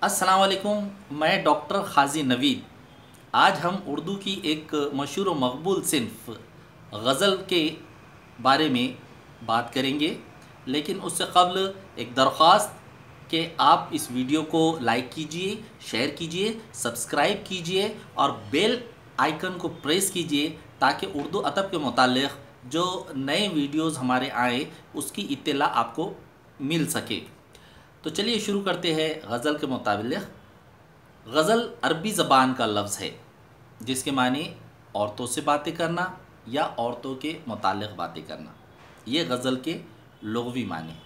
अस्सलाम वालेकुम। मैं डॉक्टर खाजी नवीद। आज हम उर्दू की एक मशहूर व मकबूल सिन्फ गज़ल के बारे में बात करेंगे, लेकिन उससे कबल एक दरख्वास्त कि आप इस वीडियो को लाइक कीजिए, शेयर कीजिए, सब्सक्राइब कीजिए और बेल आइकन को प्रेस कीजिए ताकि उर्दू अदब के मुताल्लिक़ जो नए वीडियोज़ हमारे आए उसकी इत्तला आपको मिल सके। तो चलिए शुरू करते हैं। गज़ल के मुताबिक, गज़ल अरबी ज़बान का लफ्ज़ है जिसके माने औरतों से बातें करना या औरतों के मुतालिक बातें करना। ये गज़ल के लुग़वी माने हैं।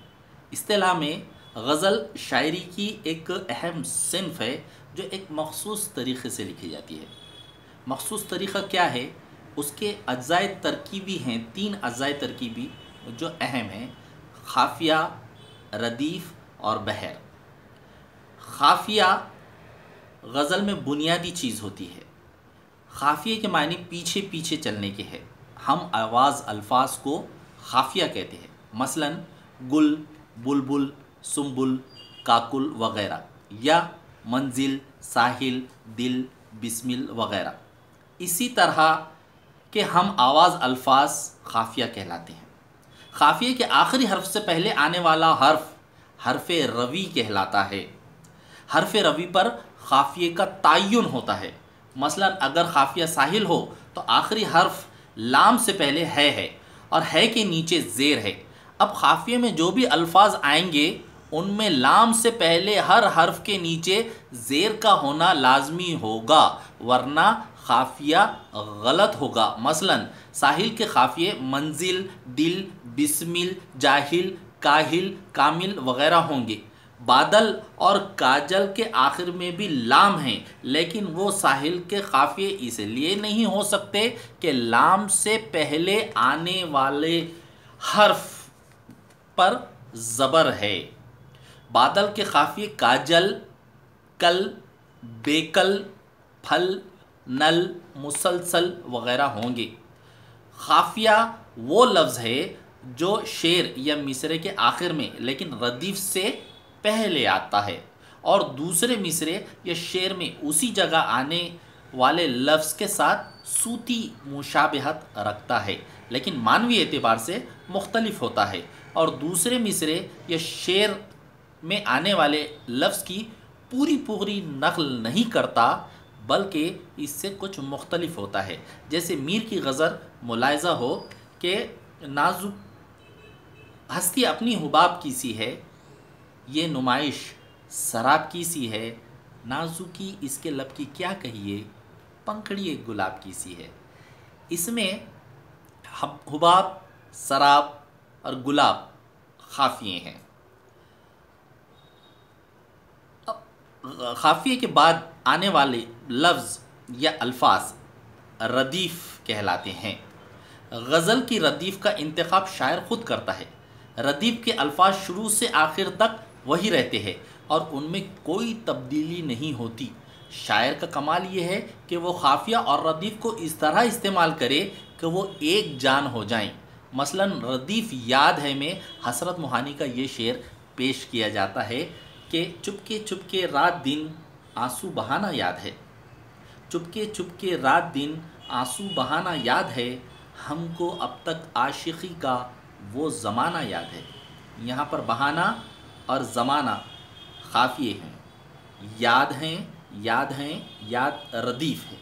इस्तिलाह में गज़ल शायरी की एक अहम सिन्फ़ है जो एक मख़सूस तरीक़े से लिखी जाती है। मख़सूस तरीक़ा क्या है? उसके अज्ज़ाए तरकीबी हैं, 3 अज्ज़ाए तरकीबी जो अहम हैं: ख़ाफ़िया, रदीफ़ और बहर। ख़ाफ़िया गज़ल में बुनियादी चीज़ होती है। ख़ाफ़िया के मानी पीछे पीछे चलने के हैं। हम आवाज़ अल्फाज को ख़ाफ़िया कहते हैं, मसलन गुल, बुलबुल, सुम्बुल, काकुल वग़ैरह, या मंजिल, साहिल, दिल, बिस्मिल वग़ैरह। इसी तरह के हम आवाज़ अल्फाज ख़ाफ़िया कहलाते हैं। ख़ाफ़िया के आखिरी हर्फ से पहले आने वाला हर्फ हर्फ़ रवी कहलाता है। हर्फ़ रवी पर ख़ाफ़िये का तयन होता है। मसलन अगर ख़ाफ़िया साहिल हो तो आखिरी हर्फ लाम से पहले है और है के नीचे ज़ेर है। अब ख़ाफ़िये में जो भी अल्फाज आएंगे उनमें लाम से पहले हर हर्फ के नीचे ज़ेर का होना लाजमी होगा, वरना ख़ाफ़िया गलत होगा। मसलन साहिल के ख़ाफ़िये मंजिल, दिल, बिस्मिल, जाहिल, काहिल, कामिल वग़ैरह होंगे। बादल और काजल के आखिर में भी लाम हैं, लेकिन वो साहिल के ख़ाफ़िये इसलिए नहीं हो सकते कि लाम से पहले आने वाले हर्फ पर ज़बर है। बादल के ख़ाफ़िये काजल, कल, बेकल, फल, नल, मुसलसल वग़ैरह होंगे। ख़ाफ़िया वो लफ्ज़ है जो शेर या मिसरे के आखिर में लेकिन रदीफ़ से पहले आता है और दूसरे मिसरे या शेर में उसी जगह आने वाले लफ्ज़ के साथ सूती मुशाबहत रखता है, लेकिन मानवी एतबार से मुख्तलिफ होता है और दूसरे मिसरे या शेर में आने वाले लफ्ज़ की पूरी पूरी नक़ल नहीं करता, बल्कि इससे कुछ मुख्तलिफ होता है। जैसे मीर की गज़ल मुलायज़ा हो कि नाजुक हस्ती अपनी हुबाब की सी है, ये नुमाइश शराब की सी है, नाजुकी इसके लब की क्या कहिए, पंखड़ी एक गुलाब की सी है। इसमें हुबाब, शराब और गुलाब ख़ाफ़िये हैं। ख़ाफ़िये के बाद आने वाले लफ्ज़ या अल्फाज रदीफ़ कहलाते हैं। गज़ल की रदीफ़ का इंतखाब शायर ख़ुद करता है। रदीफ़ के अल्फाज शुरू से आखिर तक वही रहते हैं और उनमें कोई तब्दीली नहीं होती। शायर का कमाल ये है कि वो ख़ाफ़िया और रदीफ़ को इस तरह इस्तेमाल करे कि वो एक जान हो जाएं। मसलन रदीफ़ याद है में हसरत मोहानी का ये शेर पेश किया जाता है कि चुपके चुपके रात दिन आंसू बहाना याद है, चुपके चुपके रात दिन आंसू बहाना याद है, हमको अब तक आशिक़ी का वो ज़माना याद है। यहाँ पर बहाना और ज़माना ख़ाफ़िये हैं, याद हैं, याद रदीफ़ है।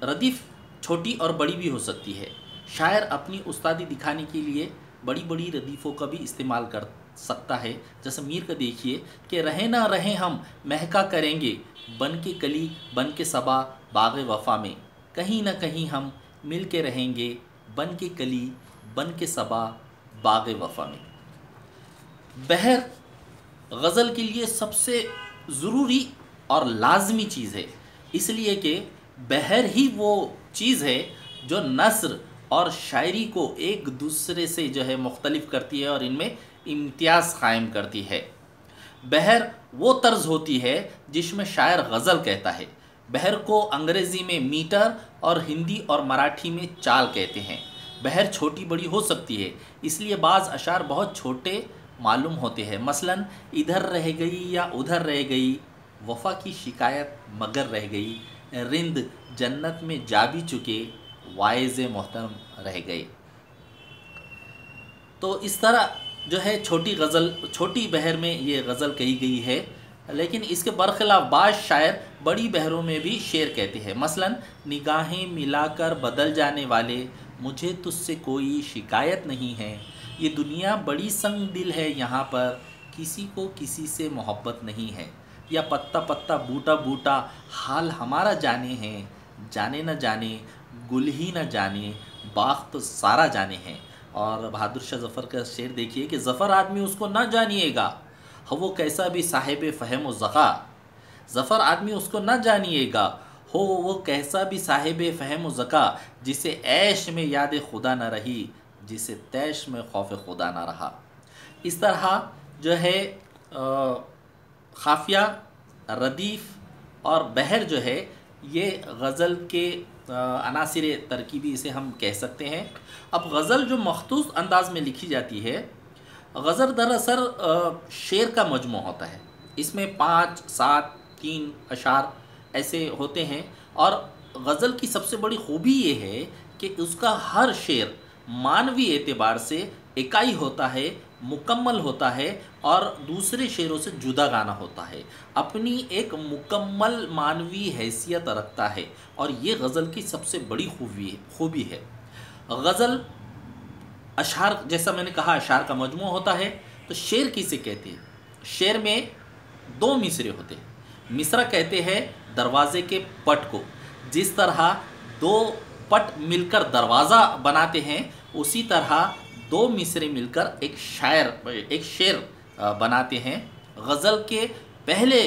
रदीफ़ छोटी और बड़ी भी हो सकती है। शायर अपनी उस्तादी दिखाने के लिए बड़ी बड़ी रदीफ़ों का भी इस्तेमाल कर सकता है। जैसे मीर का देखिए कि रहे ना रहे हम महका करेंगे, बन के कली बन के सबा बाग़ वफ़ा में, कहीं ना कहीं हम मिल के रहेंगे, बन के कली बन के सबा बाग़ वफ़ा में। बहर गज़ल के लिए सबसे ज़रूरी और लाजमी चीज़ है, इसलिए कि बहर ही वो चीज़ है जो नस्र और शायरी को एक दूसरे से जो है मुख्तलिफ करती है और इनमें इम्तियाज़ कायम करती है। बहर वो तर्ज़ होती है जिसमें शायर गज़ल कहता है। बहर को अंग्रेज़ी में मीटर और हिंदी और मराठी में चाल कहते हैं। बहर छोटी बड़ी हो सकती है, इसलिए बाज़ अशार बहुत छोटे मालूम होते हैं। मसलन इधर रह गई या उधर रह गई, वफ़ा की शिकायत मगर रह गई, रिंद जन्नत में जा भी चुके, वाइज़ मोहतरम रह गए। तो इस तरह जो है छोटी गज़ल, छोटी बहर में ये गज़ल कही गई है। लेकिन इसके बरखिलाफ़ बाज़ शायर बड़ी बहरों में भी शेर कहते हैं। मसलन निगाहें मिलाकर बदल जाने वाले, मुझे तुझसे कोई शिकायत नहीं है, ये दुनिया बड़ी संग दिल है, यहाँ पर किसी को किसी से मोहब्बत नहीं है, या पत्ता पत्ता बूटा बूटा हाल हमारा जाने हैं, जाने न जाने गुल ही न जाने बाग़ तो सारा जाने हैं। और बहादुर शाह ज़फ़र का शेर देखिए कि ज़फ़र आदमी उसको ना जानिएगा, हो वो कैसा भी साहिब फ़हम व ज़क़ा। ज़फ़र आदमी उसको ना जानिएगा, हो वो कैसा भी साहिब फ़हम व ज़क़ा, जिसे ऐश में याद खुदा न रही, जिसे तैश में खौफ खुदा न रहा। इस तरह जो है ख़ाफ़िया, रदीफ़ और बहर जो है ये गज़ल के अनासिर तरकीबी इसे हम कह सकते हैं। अब गज़ल जो मख़सूस अंदाज़ में लिखी जाती है, गज़ल दरअसल शेर का मजमू होता है। इसमें 5, 7, 3 अशार ऐसे होते हैं। और गज़ल की सबसे बड़ी खूबी ये है कि उसका हर शेर मानवी एतबार से इकाई होता है, मुकम्मल होता है और दूसरे शेरों से जुदा गाना होता है, अपनी एक मुकम्मल मानवी हैसियत रखता है। और ये गज़ल की सबसे बड़ी खूबी है। गज़ल अशार, जैसा मैंने कहा, अशार का मजमू होता है। तो शेर किसे कहते हैं? शेर में 2 मिसरे होते हैं। मिसरा कहते हैं दरवाज़े के पट को। जिस तरह 2 पट मिलकर दरवाज़ा बनाते हैं, उसी तरह 2 मिसरे मिलकर एक शेर बनाते हैं। गज़ल के पहले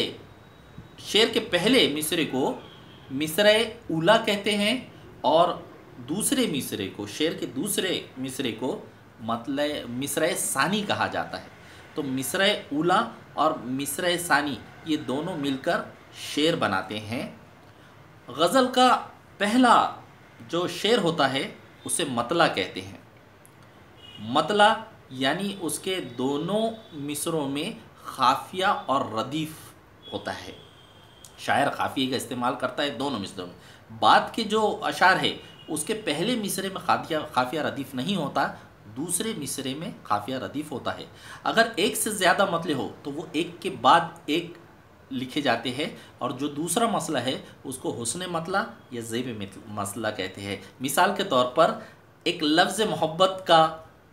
शेर के पहले मिसरे को मिसरे उला कहते हैं और दूसरे मिसरे को, शेर के दूसरे मिसरे को मतलब मिसरे सानी कहा जाता है। तो मिसरे उला और मिसरे सानी ये दोनों मिलकर शेर बनाते हैं। गज़ल का पहला जो शेर होता है उसे मतला कहते हैं। मतला यानी उसके दोनों मिसरों में ख़ाफ़िया और रदीफ़ होता है। शायर ख़ाफ़िये का इस्तेमाल करता है दोनों मिसरों में। बाद के जो अशार है उसके पहले मिसरे में ख़ाफ़िया रदीफ़ नहीं होता, दूसरे मिसरे में ख़ाफ़िया रदीफ़ होता है। अगर एक से ज़्यादा मतले हो तो वो एक के बाद एक लिखे जाते हैं, और जो दूसरा मसला है उसको हुस्न मतला या ज़ेब मसला कहते हैं। मिसाल के तौर पर एक लफ्ज़ मोहब्बत का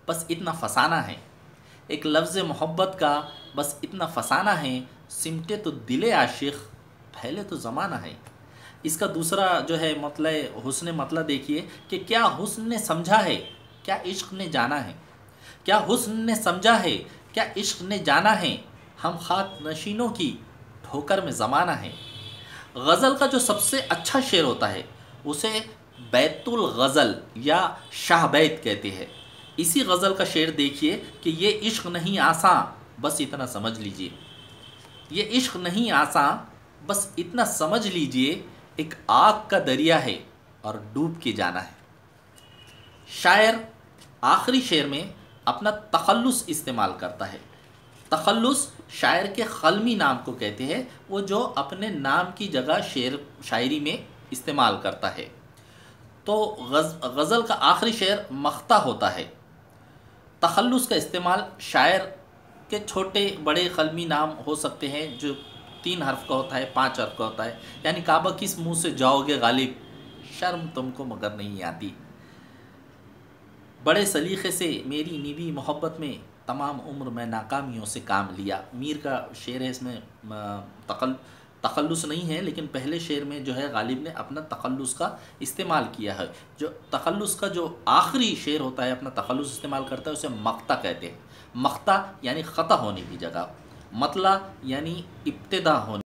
बस इतना फसाना है, एक लफ्ज़ मोहब्बत का बस इतना फसाना है, सिमटे तो दिले आशिक़ फैले तो ज़माना है। इसका दूसरा जो है मतलब हुस्न मतला देखिए कि क्या हुस्न ने समझा है, क्या इश्क़ ने जाना है, क्या हुस्न ने समझा है, क्या इश्क़ ने जाना है, हम खाक नशीनों की ठोकर में ज़माना है। गज़ल का जो सबसे अच्छा शेर होता है उसे बैतुल गज़ल या शाह बैत कहते हैं। इसी गज़ल का शेर देखिए कि ये इश्क़ नहीं आसान बस इतना समझ लीजिए, ये इश्क़ नहीं आसान बस इतना समझ लीजिए, एक आग का दरिया है और डूब के जाना है। शायर आखिरी शेर में अपना तखल्लुस इस्तेमाल करता है। तखल्लुस शायर के क़लमी नाम को कहते हैं, वो जो अपने नाम की जगह शायरी में इस्तेमाल करता है। तो गज़ल का आखिरी शेर मख्ता होता है। तखल्लुस का इस्तेमाल शायर के छोटे बड़े क़लमी नाम हो सकते हैं जो 3 हर्फ का होता है, 5 हर्फ का होता है। यानी काबा किस मुँह से जाओगे गालिब, शर्म तुमको मगर नहीं आती, बड़े सलीक़े से मेरी निभी मोहब्बत में तमाम उम्र मैं नाकामियों से काम लिया। मीर का शेर है, इसमें तखल्लुस नहीं है, लेकिन पहले शेर में जो है गालिब ने अपना तखल्लुस का इस्तेमाल किया है। जो तखल्लुस का जो आखिरी शेर होता है अपना तखल्लुस इस्तेमाल करता है उसे मख्ता कहते हैं। मख्ता यानी ख़ता होने की जगह, मतला यानी इब्तिदा होने